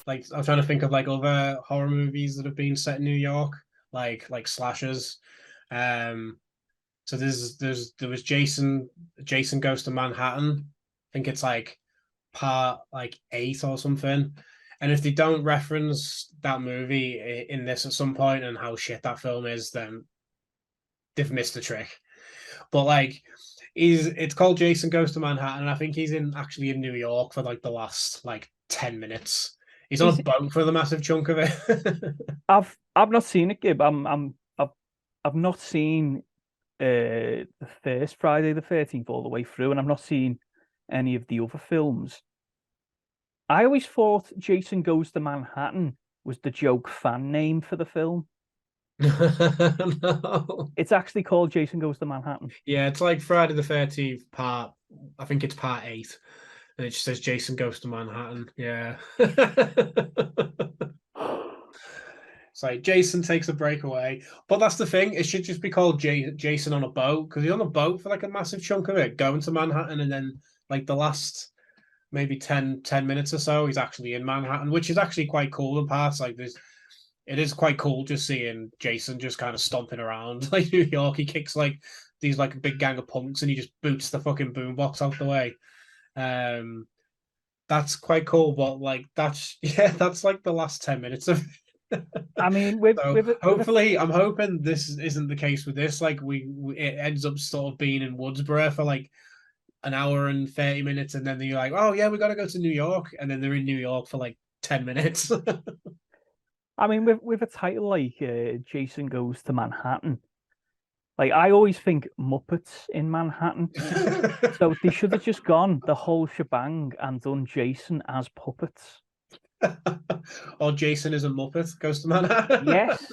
Like I'm trying to think of like other horror movies that have been set in New York, like slashers. Um, so there was Jason Goes to Manhattan. I think it's like part like 8 or something. And if they don't reference that movie in this at some point and how shit that film is, then they've missed the trick. But like it's called Jason Goes to Manhattan, and I think he's in actually in New York for like the last like 10 minutes. He's on Is a boat for the massive chunk of it. I've not seen it, Gib. I've not seen the first Friday the 13th all the way through, and I've not seen any of the other films. I always thought Jason Goes to Manhattan was the joke fan name for the film. No. It's actually called Jason Goes to Manhattan. Yeah, it's like Friday the 13th part. I think it's part 8. And it just says Jason Goes to Manhattan. Yeah. It's like Jason takes a breakaway. But that's the thing. It should just be called Jason on a boat because he's on a boat for like a massive chunk of it, going to Manhattan. And then like the last maybe ten minutes or so, he's actually in Manhattan, which is actually quite cool in parts. Like it is quite cool just seeing Jason just kind of stomping around like New York. He kicks like these like a big gang of punks and he just boots the fucking boombox out the way. Um, that's quite cool, but like that's yeah, that's like the last 10 minutes of. I mean, So hopefully, I'm hoping this isn't the case with this. Like it ends up sort of being in Woodsboro for like an hour and 30 minutes, and then they're like, oh yeah, we got to go to New York, and then they're in New York for like 10 minutes. I mean, with a title like Jason Goes to Manhattan, like I always think Muppets in Manhattan. So they should have just gone the whole shebang and done Jason as puppets. Or Jason is a Muppet, goes to Manhattan. Yes,